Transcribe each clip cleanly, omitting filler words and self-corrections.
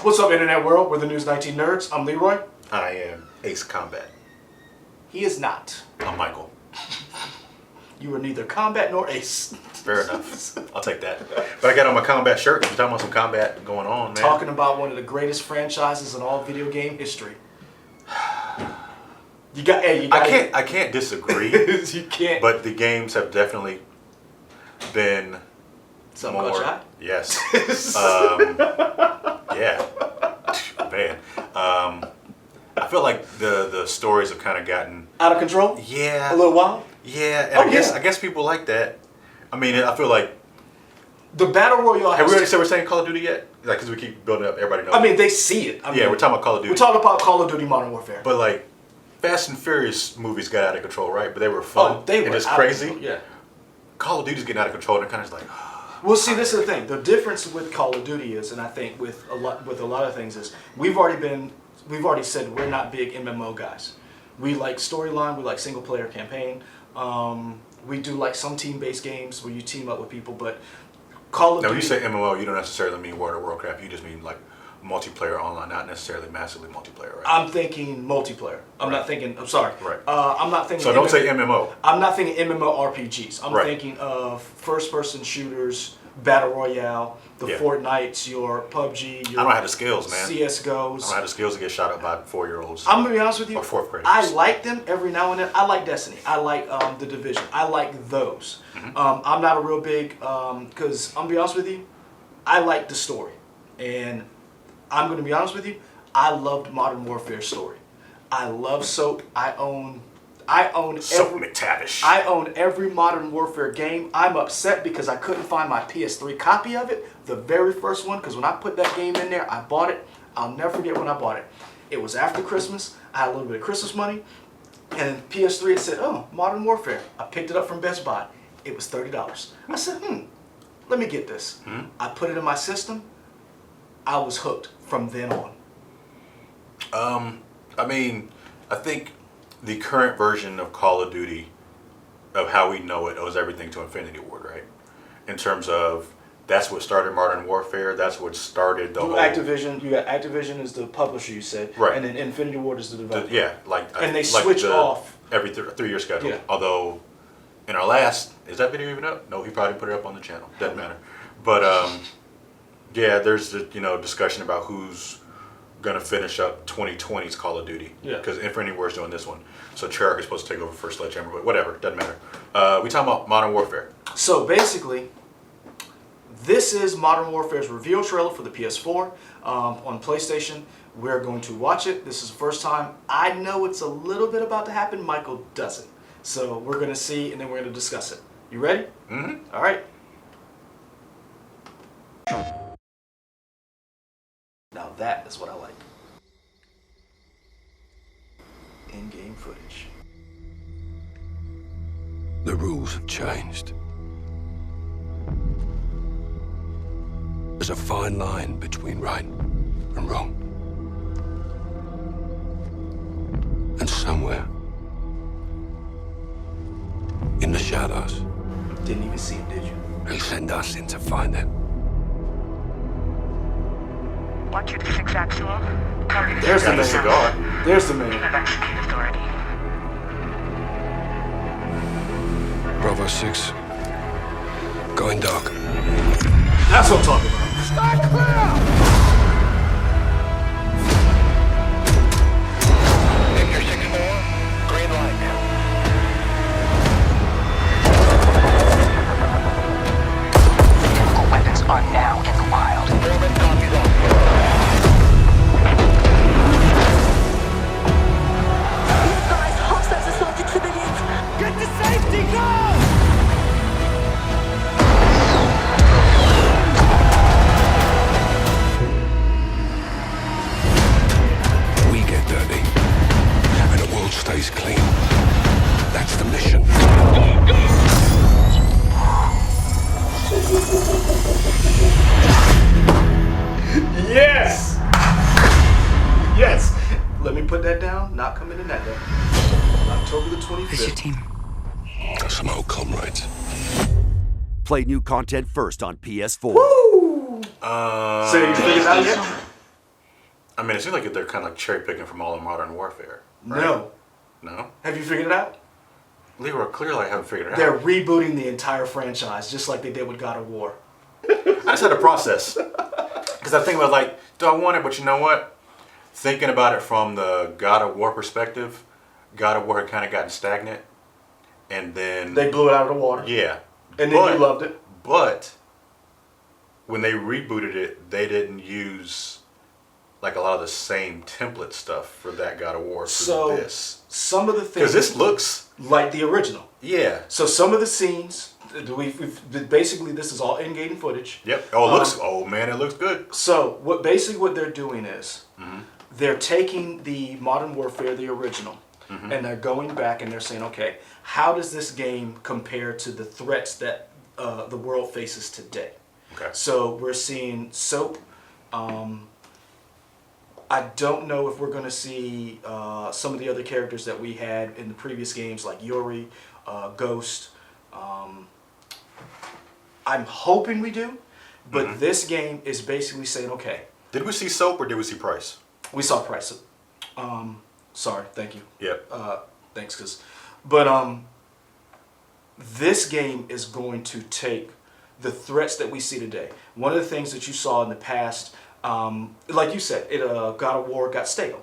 What's up, Internet World? We're the News 19 Nerds. I'm Leroy. I am Ace Combat. He is not. I'm Michael. You are neither combat nor ace. Fair enough. I'll take that. But I got on my combat shirt. We're talking about some combat going on, man. Talking about one of the greatest franchises in all video game history. I can't disagree. You can't. But the games have definitely been Some more. shot? Yes. Yeah. Man. I feel like the stories have kind of gotten Out of control? Yeah. A little wild? Yeah. And I guess people like that. I mean, I feel like the Battle Royale. Have we already said we're saying Call of Duty yet? Like, because we keep building up, everybody knows. I mean, they see it. We're talking about Call of Duty. We're talking about Call of Duty Modern Warfare. But like, Fast and Furious movies got out of control, right? But they were fun. Oh, they were and it's crazy. Yeah. Call of Duty's getting out of control, and they're kind of like. Well, see, this is the thing. The difference with Call of Duty is, and I think with a lot of things is, we've already said we're not big MMO guys. We like storyline. We like single player campaign. We do like some team-based games where you team up with people, but Call of Duty. Now, when you say MMO, you don't necessarily mean World of Warcraft. You just mean like multiplayer online, not necessarily massively multiplayer, right? I'm thinking multiplayer. I'm not thinking. I'm sorry. Right. I'm not thinking. So don't say MMO. I'm not thinking MMORPGs. I'm Right. thinking of first-person shooters, battle royale, the Fortnites, your PUBG. Your I don't have the skills, man. CS:GOs. I don't have the skills to get shot up by 4-year-olds. I'm gonna be honest with you. Or fourth graders. I like them every now and then. I like Destiny. I like the Division. I like those. Mm-hmm. I'm not a real big because I'm gonna be honest with you. I like the story, and I'm gonna be honest with you. I loved Modern Warfare story. I love Soap. I own Soap McTavish. I own every Modern Warfare game. I'm upset because I couldn't find my PS3 copy of it, the very first one, because when I put that game in there, I bought it. I'll never forget when I bought it. It was after Christmas. I had a little bit of Christmas money, and then PS3 it said, "Oh, Modern Warfare." I picked it up from Best Buy. It was $30. I said, let me get this. I put it in my system. I was hooked from then on. I mean, I think the current version of Call of Duty, of how we know it, owes everything to Infinity Ward, right? In terms of, that's what started Modern Warfare, that's what started the whole... Activision, you got Activision is the publisher, you said. Right. And then Infinity Ward is the developer. And they switch off. Every 3-year schedule. Yeah. Although, in our last... Is that video even up? No, he probably put it up on the channel. Doesn't matter. But, yeah, there's the, discussion about who's going to finish up 2020's Call of Duty. Yeah. Because Infinity Ward's doing this one. So Treyarch is supposed to take over for Sledgehammer, but whatever, doesn't matter. We talking about Modern Warfare. So basically, this is Modern Warfare's reveal trailer for the PS4 on PlayStation. We're going to watch it. This is the first time. I know it's a little bit about to happen. Michael doesn't. So we're going to see, and then we're going to discuss it. You ready? Mm-hmm. All right. Now that is what I like. In-game footage. The rules have changed. There's a fine line between right and wrong. And somewhere in the shadows, Didn't even see it, did you? he'll send us in to find it. Want you to fix actual? There's the Got the man. cigar. There's the man. Have execute authority. Bravo 6. Going dark. That's what I'm talking about. Start clear! Victor 6-4, green light. Chemical weapons are now in the wild. Foreman copies that. Guys, hostiles assaulted civilians. Get to safety, go! We get dirty, and the world stays clean. That's the mission. Yes! Yes! Let me put that down. Not coming in that day. October the 25th. Who's your team? Some old comrades. Play new content first on PS4. Woo! So you figured it out yet? I mean, it seems like they're kind of like cherry picking from all of Modern Warfare. Right? No. No? Have you figured it out? Leroy, clearly I haven't figured it They're out. rebooting the entire franchise, just like they did with God of War. I just had a process. Because I think about like, do I want it? But you know what? Thinking about it from the God of War perspective, God of War had kind of gotten stagnant. And then... They blew it out of the water. Yeah. And then you loved it. But when they rebooted it, they didn't use like a lot of the same template stuff for that God of War for this. Some of the things... Because this looks... like the original. Yeah. So some of the scenes, basically this is all in-game footage. Yep. Oh, it looks... oh, man, it looks good. So what they're doing is they're taking the Modern Warfare, the original, and they're going back and they're saying, okay, how does this game compare to the threats that the world faces today? Okay. So we're seeing SOAP. I don't know if we're going to see some of the other characters that we had in the previous games, like Yuri, Ghost. I'm hoping we do, but this game is basically saying, okay. Did we see Soap or did we see Price? We saw Price. Sorry, thank you. Yep. Thanks, but this game is going to take the threats that we see today. One of the things that you saw in the past, like you said, God of War got stale.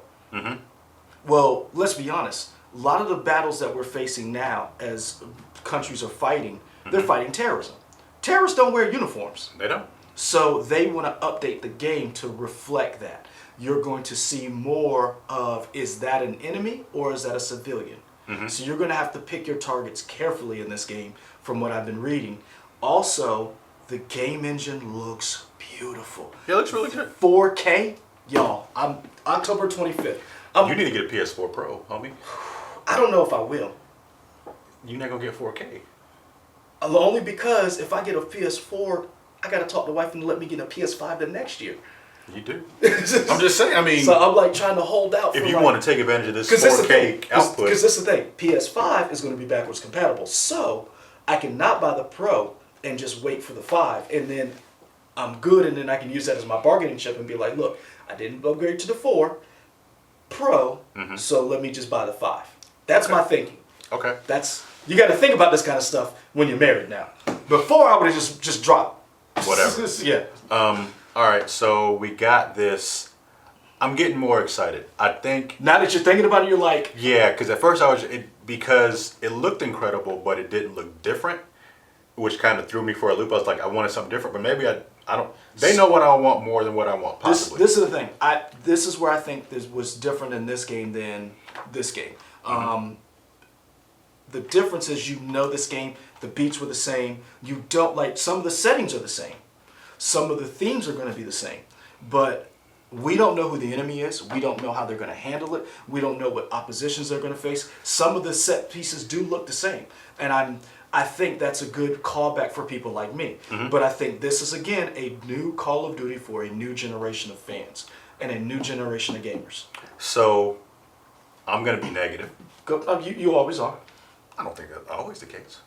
Well, let's be honest. A lot of the battles that we're facing now, as countries are fighting, they're fighting terrorism. Terrorists don't wear uniforms. They don't. So they want to update the game to reflect that. You're going to see more of, is that an enemy or is that a civilian? So you're going to have to pick your targets carefully in this game, from what I've been reading. Also, the game engine looks beautiful. Yeah, it looks really good. 4K, y'all. I'm October 25th. You need to get a PS4 Pro, homie. I don't know if I will. You're not going to get 4K. Only because if I get a PS4, I got to talk to wife and let me get a PS5 the next year. You do. I'm just saying, I mean... So I'm like trying to hold out if for you like, want to take advantage of this 4K output... Because this is the thing. PS5 is going to be backwards compatible. So I cannot buy the Pro and just wait for the 5. And then I'm good, and then I can use that as my bargaining chip and be like, look, I didn't upgrade to the 4 Pro, so let me just buy the 5. That's my thinking. Okay. You got to think about this kind of stuff when you're married now. Before, I would have just dropped. Whatever. Yeah. All right, so we got this. I'm getting more excited. I think... Now that you're thinking about it, you're like... Yeah, because at first because it looked incredible, but it didn't look different, which kind of threw me for a loop. I was like, I wanted something different, but maybe I don't... They know what I want more than what I want, possibly. This is the thing. This is where I think this was different in this game than this game. The difference is, this game, the beats were the same. You don't like... Some of the settings are the same. Some of the themes are going to be the same. But we don't know who the enemy is. We don't know how they're going to handle it. We don't know what oppositions they're going to face. Some of the set pieces do look the same. And I think that's a good callback for people like me. But I think this is, again, a new Call of Duty for a new generation of fans and a new generation of gamers. So, I'm going to be negative. You always are. I don't think that's always the case.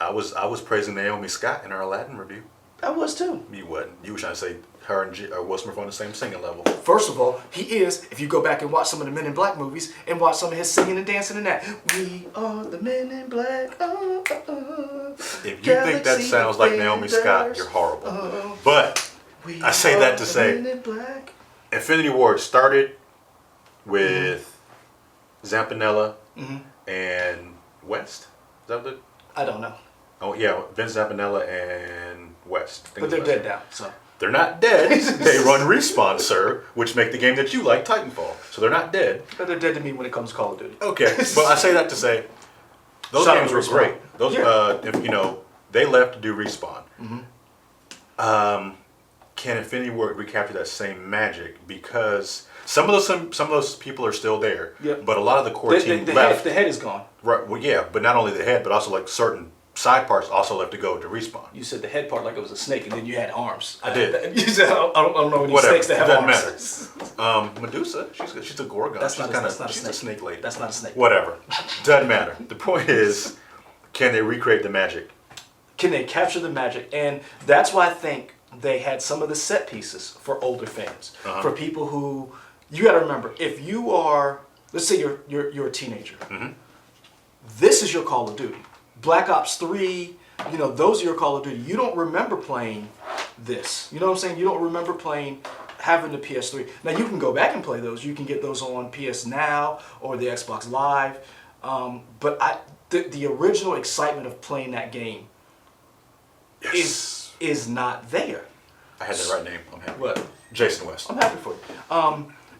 I was praising Naomi Scott in her Aladdin review. I was too. You wasn't. You were trying to say her and Will Smith on the same singing level. First of all, he is, if you go back and watch some of the Men in Black movies and watch some of his singing and dancing in that. We are the Men in Black. If you think that sounds like Naomi Scott, you're horrible. But I say that to say, Infinity Ward started with Zampinella and West. Is that what I don't know. Oh yeah, Vince Zampinella and West. But they're dead now, so. They're not dead. They run Respawn, sir, which make the game that you like, Titanfall. So they're not dead. But they're dead to me when it comes to Call of Duty. Okay, but I say that to say, those Shout games out were to great. Respawn. Those, Yeah. they left to do Respawn. Can Infinity Ward recapture that same magic? Because some of those people are still there, but a lot of the core team left. The head is gone. Right. Well, yeah, but not only the head, but also like certain side parts also left to go to Respawn. You said the head part like it was a snake, and then you had arms. I did. You said I don't know any snakes that have arms. Doesn't matter. Medusa, she's a Gorgon. That's she's not a snake lady. That's not a snake. Whatever. Doesn't matter. The point is, can they recreate the magic? Can they capture the magic? And that's why I think they had some of the set pieces for older fans, for people who, you got to remember, if you are, let's say you're a teenager, this is your Call of Duty. Black Ops 3, those are your Call of Duty. You don't remember playing this. You know what I'm saying? You don't remember having the PS3. Now you can go back and play those. You can get those on PS Now or the Xbox Live. But the original excitement of playing that game is not there. I had the right name. I'm happy. What? Jason West. I'm happy for you.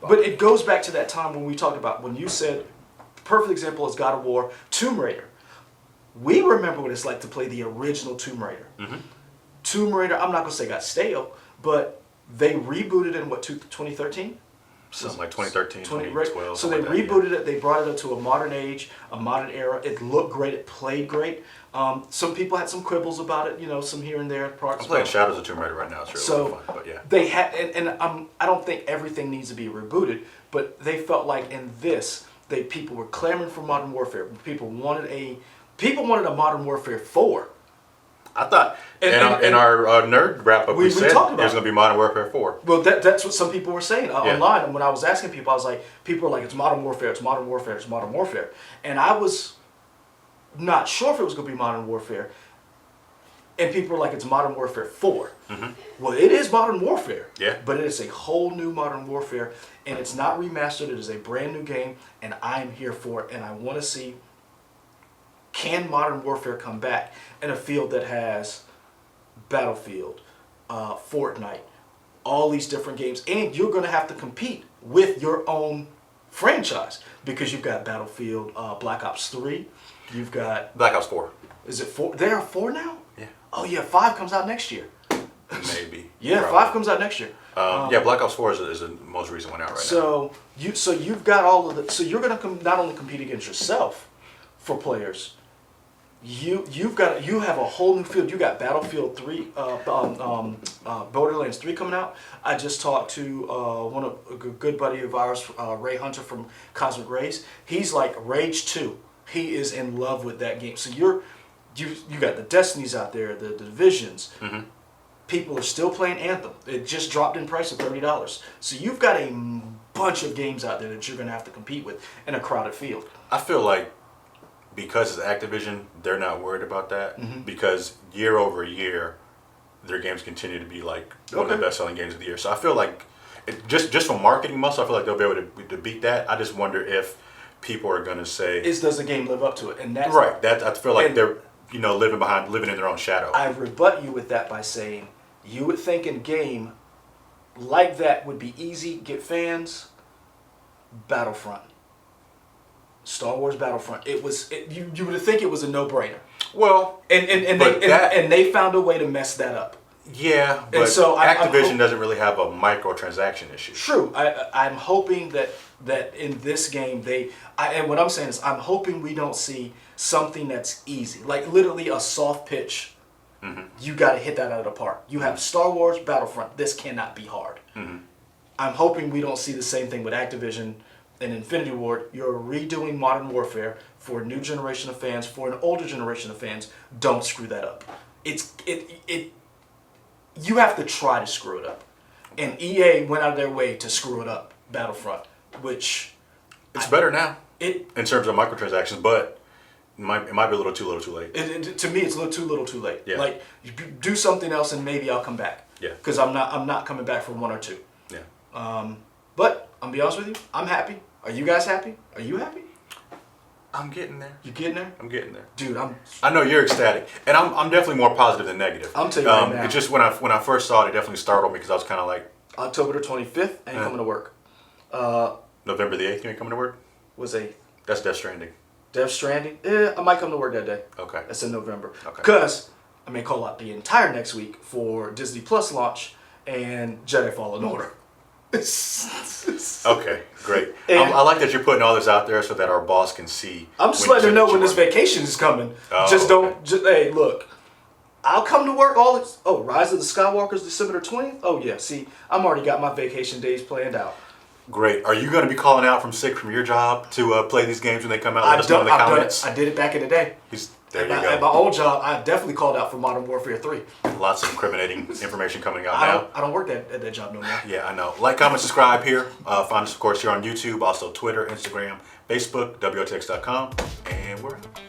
But it goes back to that time when we talked about, when you said, perfect example is God of War, Tomb Raider. We remember what it's like to play the original Tomb Raider. Tomb Raider, I'm not going to say got stale, but they rebooted in 2013? Something like 2013, 2012. So they rebooted it, they brought it up to a modern age, a modern era. It looked great, it played great. Some people had some quibbles about it, some here and there parts. I'm playing Shadows of Tomb Raider right now. It's really fun, but yeah. They had, I don't think everything needs to be rebooted, but they felt like in this, people were clamoring for Modern Warfare. People wanted a Modern Warfare 4. I thought in our nerd wrap up we said talked about there's going to be Modern Warfare 4. Well, that's what some people were saying online. And when I was asking people, I was like, people were like, it's Modern Warfare, it's Modern Warfare, it's Modern Warfare. And I was not sure if it was going to be Modern Warfare. And people were like, it's Modern Warfare 4. Well, it is Modern Warfare. Yeah. But it is a whole new Modern Warfare. And it's not remastered. It is a brand new game. And I'm here for it. And I want to see, can Modern Warfare come back in a field that has Battlefield, Fortnite, all these different games, and you're going to have to compete with your own franchise because you've got Battlefield, Black Ops 3, you've got Black Ops 4. Is it 4? There are 4 now? Yeah. Oh yeah, 5 comes out next year. Maybe. Yeah, Probably. 5 comes out next year. Yeah, Black Ops 4 is the most recent one out right now. So you've got all of the. So you're going to not only compete against yourself for players. You have a whole new field. You got Battlefield 3, Borderlands 3 coming out. I just talked to a good buddy of ours, Ray Hunter from Cosmic Rays. He's like Rage 2. He is in love with that game. So you got the Destinies out there, the Divisions. People are still playing Anthem. It just dropped in price to $30. So you've got a bunch of games out there that you're going to have to compete with in a crowded field. I feel like because it's Activision, they're not worried about that because year over year, their games continue to be like one of the best-selling games of the year. So I feel like, just from marketing muscle, I feel like they'll be able to beat that. I just wonder if people are going to say, does the game live up to it? And that's right. That I feel like they're living in their own shadow. I rebut you with that by saying you would think a game like that would be easy, get fans. Battlefront. Star Wars Battlefront. You would think it was a no-brainer. Well, and they found a way to mess that up. Yeah, but so Activision doesn't really have a microtransaction issue. True. I'm hoping that in this game and what I'm saying is I'm hoping we don't see something that's easy, like literally a soft pitch. You got to hit that out of the park. You have Star Wars Battlefront. This cannot be hard. I'm hoping we don't see the same thing with Activision and Infinity Ward. You're redoing Modern Warfare for a new generation of fans, for an older generation of fans. Don't screw that up. You have to try to screw it up. And EA went out of their way to screw it up, Battlefront, which it's better now in terms of microtransactions, but it might be a little too late. To me, it's a little too late. Yeah. Like, you do something else and maybe I'll come back. Yeah. Because I'm not coming back for 1 or 2. Yeah. But I'm gonna be honest with you, I'm happy. Are you guys happy? Are you happy? I'm getting there. You getting there? I'm getting there. Dude, I know you're ecstatic, and I'm definitely more positive than negative. I'm telling you right now. It's just when I first saw it, it definitely startled me because I was kind of like, October the 25th, I ain't coming to work. November the 8th, you ain't coming to work? Was a That's Death Stranding. Death Stranding? I might come to work that day. Okay. That's in November. Okay. Because I may call out the entire next week for Disney Plus launch and Jedi Fallen Order. Okay, great. I like that you're putting all this out there so that our boss can see. I'm just letting her know when this vacation is coming. Hey, look, I'll come to work Rise of the Skywalker's December the 20th? Oh yeah, see, I'm already got my vacation days planned out. Great. Are you going to be calling out from sick from your job to play these games when they come out? Let us know in the comments. I did it back in the day. There you At go. my old job, I definitely called out for Modern Warfare 3. Lots of incriminating information coming out I now. don't work at that job no more. Yeah, I know. Like, comment, subscribe here. Find us, of course, here on YouTube, also Twitter, Instagram, Facebook, WOTX.com, and we're out.